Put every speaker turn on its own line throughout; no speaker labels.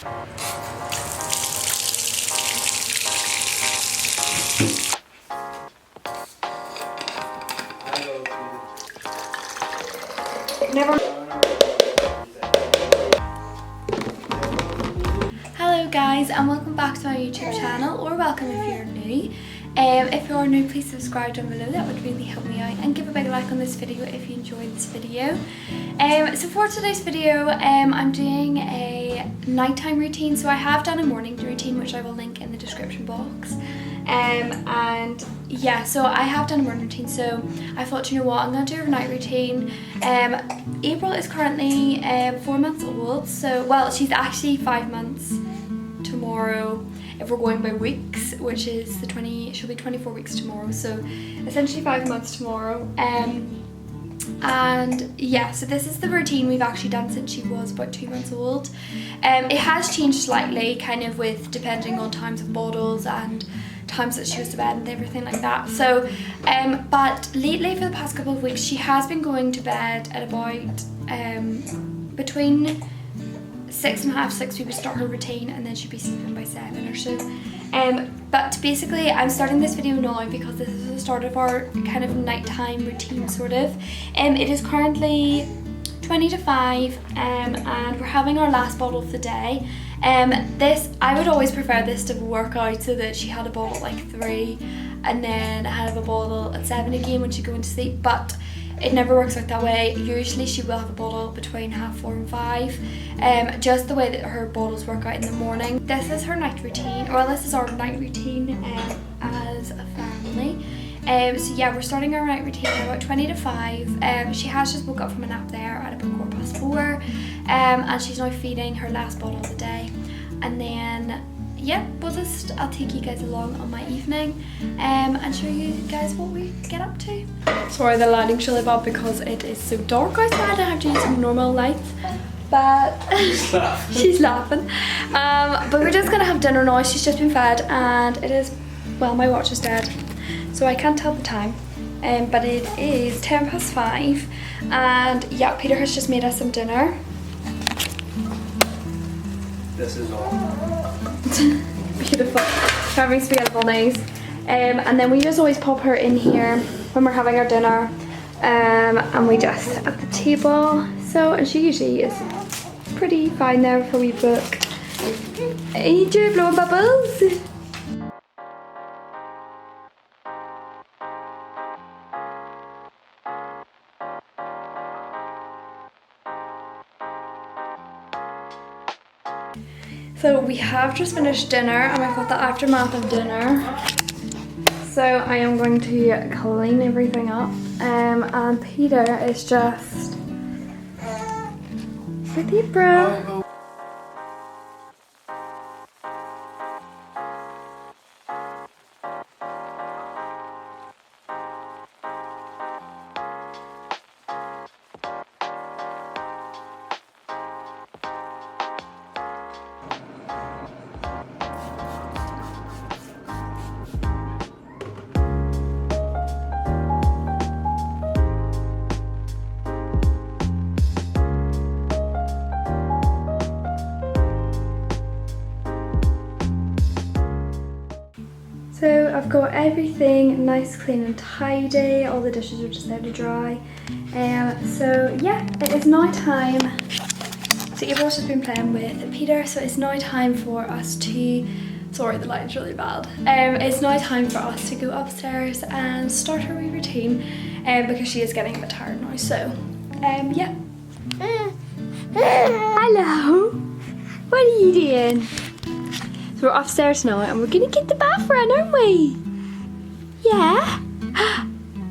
Hello guys, and welcome back to my YouTube channel, or welcome if you're new. If you're new, please subscribe down below, that would really help me out, and give a big like on this video if you enjoyed this video. So for today's video, I'm doing a nighttime routine. So I have done a morning routine, which I will link in the description box. And yeah, so I have done a morning routine, so I thought, you know what, I'm going to do a night routine. April is currently 4 months old, so, well, she's actually 5 months tomorrow if we're going by weeks, which is she'll be 24 weeks tomorrow, so essentially 5 months tomorrow. And yeah, so this is the routine we've actually done since she was about 2 months old. It has changed slightly, kind of with depending on times of bottles and times that she goes to bed and everything like that. So but lately, for the past couple of weeks, she has been going to bed at about between 6:30, 6 we would start her routine, and then she'd be sleeping by 7 or so. But basically I'm starting this video now because this is the start of our kind of nighttime routine, sort of. It is currently 20 to 5 and we're having our last bottle of the day. I would always prefer this to work out so that she had a bottle at like 3 and then I have a bottle at 7 again when she goes to sleep, but it never works out that way. Usually she will have a bottle between 4:30 and 5, just the way that her bottles work out in the morning. This is her night routine, or this is our night routine as a family. So yeah, we're starting our night routine at about 20 to 5. She has just woke up from a nap there at about 4:15, and she's now feeding her last bottle of the day. And then yeah, I'll take you guys along on my evening and show you guys what we get up to. Sorry, the lighting's really bad because it is so dark outside. I have to use some normal lights, but she's laughing. But we're just gonna have dinner now. She's just been fed, and it is, well, my watch is dead, so I can't tell the time. But it is 5:10, and yeah, Peter has just made us some dinner.
This is all.
Beautiful. Having spaghetti bolognese. And then we just always pop her in here when we're having our dinner. And we just sit at the table. So, and she usually is pretty fine there before we book. Hey, do you blow bubbles? So we have just finished dinner, and we've got the aftermath of dinner. So I am going to clean everything up, and Peter is just with you, bro. So I've got everything nice, clean and tidy. All the dishes are just there to dry. So yeah, it is now time. So April's just been playing with Peter, so it's now time for us to, sorry the light's really bad. It's now time for us to go upstairs and start her wee routine, because she is getting a bit tired now, so yeah. Hello, what are you doing? So we're upstairs now and we're gonna get the bath run, aren't we? Yeah?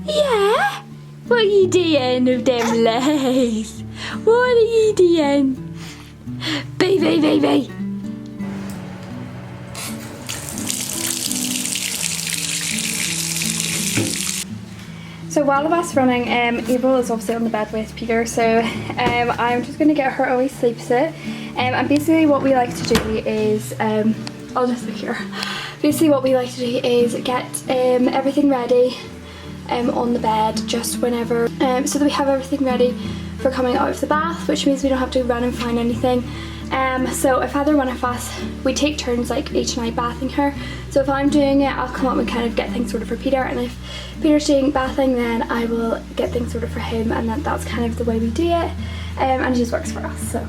Yeah? What are you doing with them legs? What are you doing? Baby, baby. So while the bath's running, April is obviously on the bed with Peter, so I'm just gonna get her a wee sleep sit. And basically what we like to do is, I'll just look here. Basically what we like to do is get everything ready on the bed just whenever, so that we have everything ready for coming out of the bath, which means we don't have to run and find anything. So if either one of us, we take turns like each night bathing her. So if I'm doing it, I'll come up and kind of get things sorted for Peter, and if Peter's doing bathing, then I will get things sorted for him, and that's kind of the way we do it, and it just works for us. So.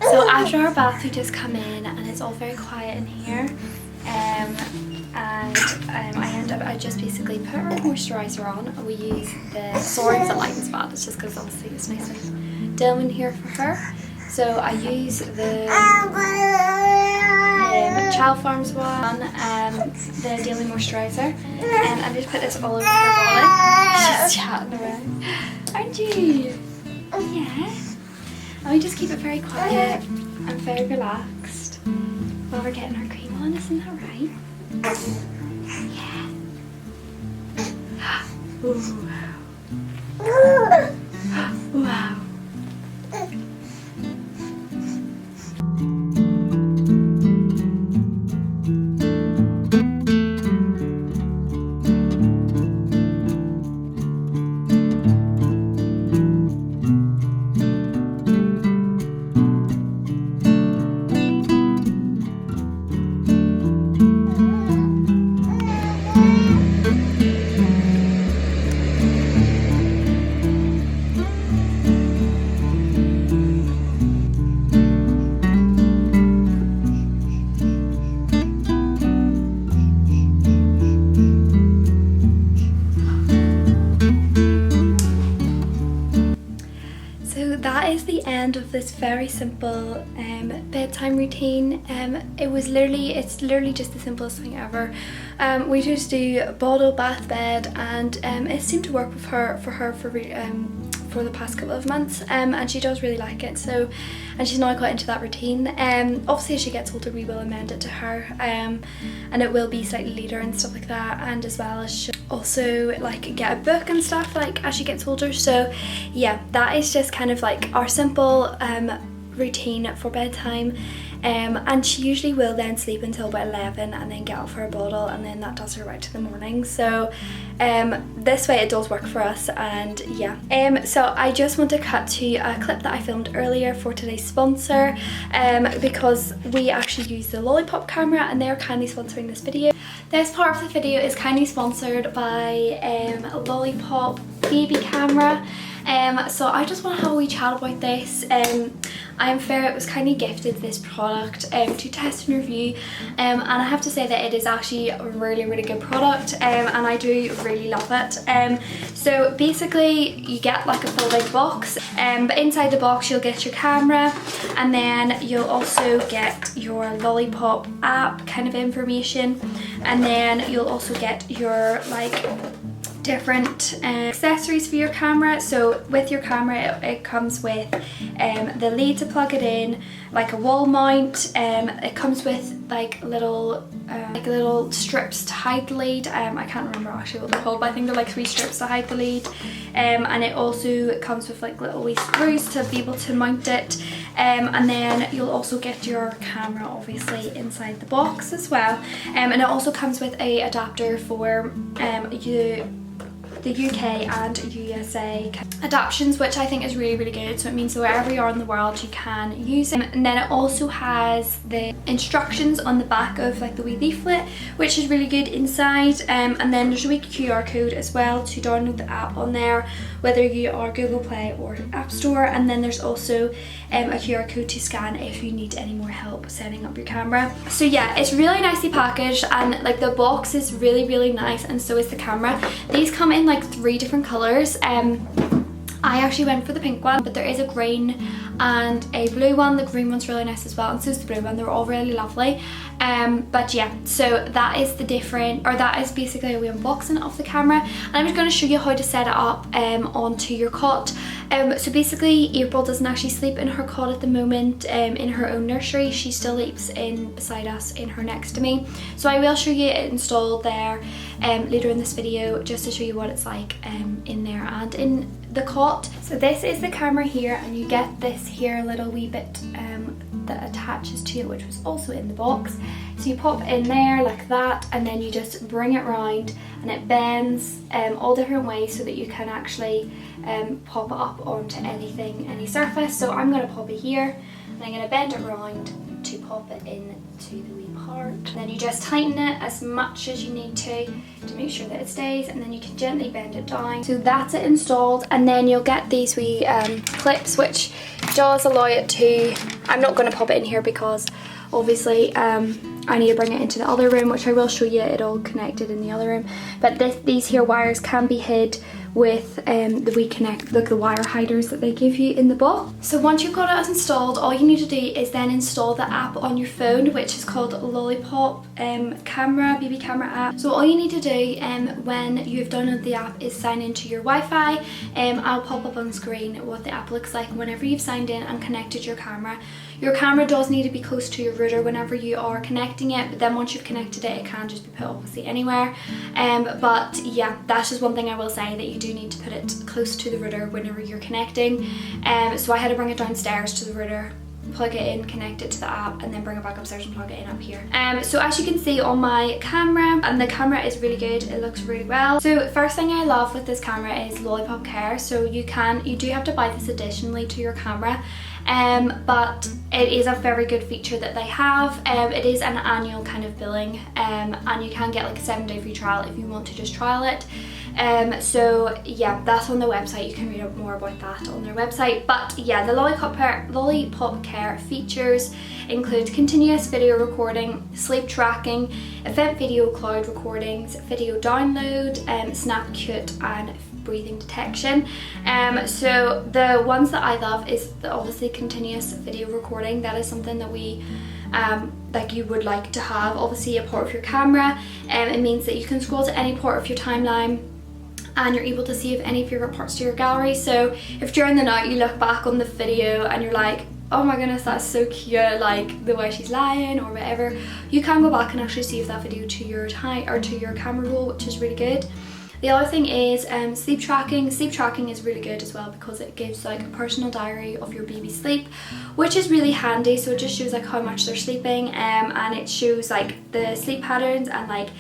So after our bath, we just come in and it's all very quiet in here, I just basically put our moisturiser on, and we use the Swords that lightens bad. It's just because obviously it's nice and dim in here for her. So I use the Child Farms one, the daily moisturiser, and I just put this all over her body. She's chatting away, aren't you? Yeah. And we just keep it very quiet and very relaxed while we're getting our cream on, isn't that right? Yeah. Ooh. Wow. That is the end of this very simple bedtime routine. It's literally just the simplest thing ever. We just do bottle, bath, bed, and it seemed to work with her for the past couple of months, and she does really like it. So, and she's now quite into that routine. Obviously as she gets older we will amend it to her, and it will be slightly later and stuff like that, and as well as she'll also like get a book and stuff like as she gets older. So yeah, that is just kind of like our simple routine for bedtime, and she usually will then sleep until about 11 and then get up for a bottle, and then that does her right to the morning. So this way it does work for us. And yeah, so I just want to cut to a clip that I filmed earlier for today's sponsor, because we actually use the Lollipop camera and they're kindly sponsoring this video. This part of the video is kindly sponsored by Lollipop baby camera. So I just want to have a wee chat about this. I'm fair, it was kindly gifted this product to test and review, and I have to say that it is actually a really good product, and I do really love it. So basically you get like a full big box, but inside the box you'll get your camera, and then you'll also get your Lollipop app kind of information, and then you'll also get your like different accessories for your camera. So with your camera it comes with the lead to plug it in, like a wall mount. It comes with like little strips to hide the lead. I can't remember actually what they're called, but I think they're like 3 strips to hide the lead. And it also comes with like little wee screws to be able to mount it. And then you'll also get your camera obviously inside the box as well. And it also comes with a adapter for the UK and USA adaptions, which I think is really, really good. So it means that wherever you are in the world you can use it. And then it also has the instructions on the back of like the wee leaflet, which is really good inside. And then there's a wee QR code as well to download the app on there, whether you are Google Play or App Store. And then there's also a QR code to scan if you need any more help setting up your camera. So yeah, it's really nicely packaged, and like the box is really, really nice, and so is the camera. These come in like 3 different colours. I actually went for the pink one, but there is a green and a blue one. The green one's really nice as well, and so is the blue one. They're all really lovely. But yeah, so that is the different, or that is basically a wee unboxing of the camera. And I'm just going to show you how to set it up onto your cot. So basically April doesn't actually sleep in her cot at the moment in her own nursery. She still sleeps in beside us in her next to me. So I will show you it installed there later in this video, just to show you what it's like in there and in the cot. So this is the camera here, and you get this here little wee bit that attaches to it, which was also in the box. So you pop it in there like that, and then you just bring it round, and it bends all different ways so that you can actually pop it up onto anything, any surface. So I'm going to pop it here, and I'm going to bend it round to pop it into the wee part. And then you just tighten it as much as you need to make sure that it stays, and then you can gently bend it down. So that's it installed, and then you'll get these wee clips, which does allow it to, I'm not going to pop it in here because obviously I need to bring it into the other room, which I will show you it all connected in the other room. But these here wires can be hid with the wee the wire hiders that they give you in the box. So once you've got it installed, all you need to do is then install the app on your phone, which is called Lollipop baby camera app. So all you need to do when you've downloaded the app is sign into your Wi-Fi. I'll pop up on screen what the app looks like whenever you've signed in and connected your camera. Your camera does need to be close to your router whenever you are connecting it, but then once you've connected it, it can just be put obviously anywhere. But yeah, that's just one thing I will say, that you do need to put it close to the router whenever you're connecting. So I had to bring it downstairs to the router, plug it in, connect it to the app, and then bring it back upstairs and plug it in up here. So as you can see on my camera, and the camera is really good, it looks really well. So first thing I love with this camera is Lollipop Care. So you do have to buy this additionally to your camera, but it is a very good feature that they have. It is an annual kind of billing, and you can get like a 7-day free trial if you want to just trial it. So yeah, that's on the website. You can read up more about that on their website. But yeah, the Lollipop Care features include continuous video recording, sleep tracking, event video cloud recordings, video download, snap cute, and breathing detection. So the ones that I love is obviously continuous video recording. That is something that we like you would like to have, obviously a part of your camera. It means that you can scroll to any part of your timeline and you're able to save any favorite parts to your gallery. So if during the night you look back on the video and you're like, oh my goodness, that's so cute, like the way she's lying or whatever, you can go back and actually save that video to your to your camera roll, which is really good. The other thing is sleep tracking. Sleep tracking is really good as well because it gives like a personal diary of your baby's sleep, which is really handy. So it just shows like how much they're sleeping, and it shows like the sleep patterns, and like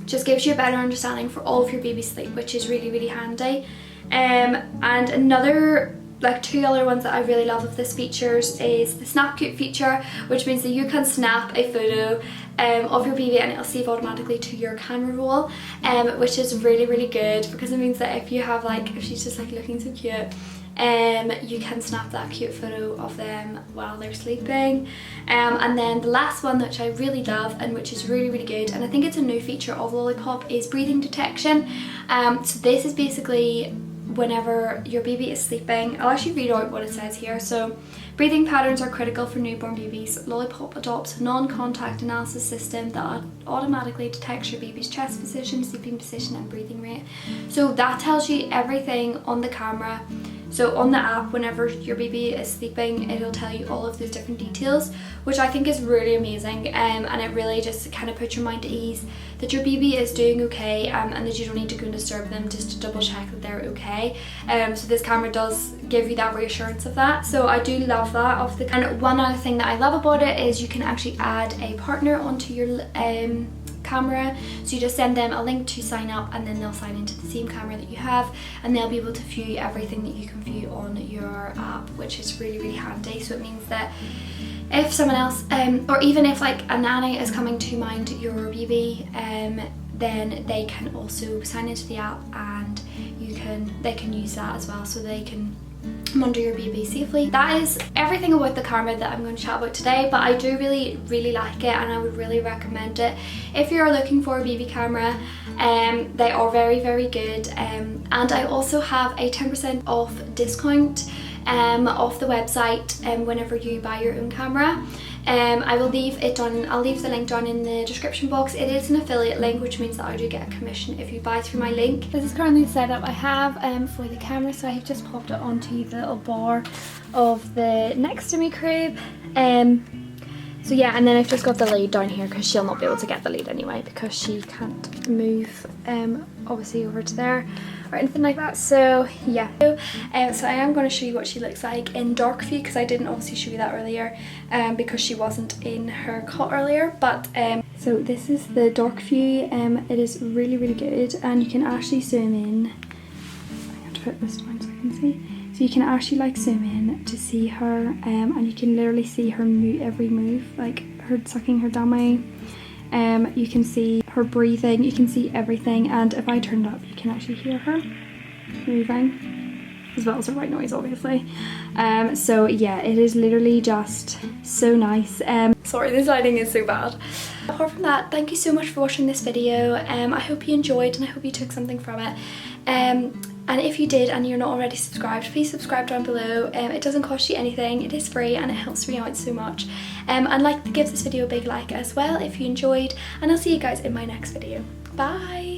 just gives you a better understanding for all of your baby's sleep, which is really, really handy. And another, like 2 other ones that I really love of this features is the Snap Cute feature, which means that you can snap a photo of your baby and it'll save automatically to your camera roll, which is really, really good because it means that if you have like, if she's just like looking so cute, you can snap that cute photo of them while they're sleeping. And then the last one, which I really love and which is really, really good, and I think it's a new feature of Lollipop, is breathing detection. So this is basically whenever your baby is sleeping. I'll actually read out what it says here. So, breathing patterns are critical for newborn babies. Lollipop adopts a non-contact analysis system that automatically detects your baby's chest position, sleeping position, and breathing rate. So that tells you everything on the camera. So on the app, whenever your baby is sleeping, it'll tell you all of those different details, which I think is really amazing, and it really just kind of puts your mind at ease that your baby is doing okay, and that you don't need to go and disturb them just to double check that they're okay. So this camera does give you that reassurance of that. So I do love that. And one other thing that I love about it is you can actually add a partner onto your camera. So you just send them a link to sign up, and then they'll sign into the same camera that you have, and they'll be able to view everything that you can view on your app, which is really, really handy. So it means that if someone else, or even if like a nanny is coming to mind your baby, then they can also sign into the app, and they can use that as well, so they can monitor your baby safely. That is everything about the camera that I'm going to chat about today, but I do really, really like it, and I would really recommend it if you're looking for a baby camera. They are very, very good, and I also have a 10% off discount off the website whenever you buy your own camera. I'll leave the link down in the description box. It is an affiliate link, which means that I do get a commission if you buy through my link. This is currently the setup I have for the camera, so I have just popped it onto the little bar of the next to me crib. So yeah, and then I've just got the lead down here because she'll not be able to get the lead anyway because she can't move obviously over to there or anything like that. So yeah, so I am going to show you what she looks like in dark view, because I didn't obviously show you that earlier because she wasn't in her cot earlier. But so this is the dark view. It is really, really good, and you can actually zoom in. I have to put this down so I can see. So you can actually like zoom in to see her, and you can literally see her every move, like her sucking her dummy. You can see her breathing, you can see everything, and if I turned up you can actually hear her moving, as well as her white noise obviously. So yeah, it is literally just so nice. Sorry, this lighting is so bad. Apart from that, thank you so much for watching this video. I hope you enjoyed, and I hope you took something from it. And if you did and you're not already subscribed, please subscribe down below. It doesn't cost you anything, it is free, and it helps me out so much. And give this video a big like as well if you enjoyed, and I'll see you guys in my next video. Bye!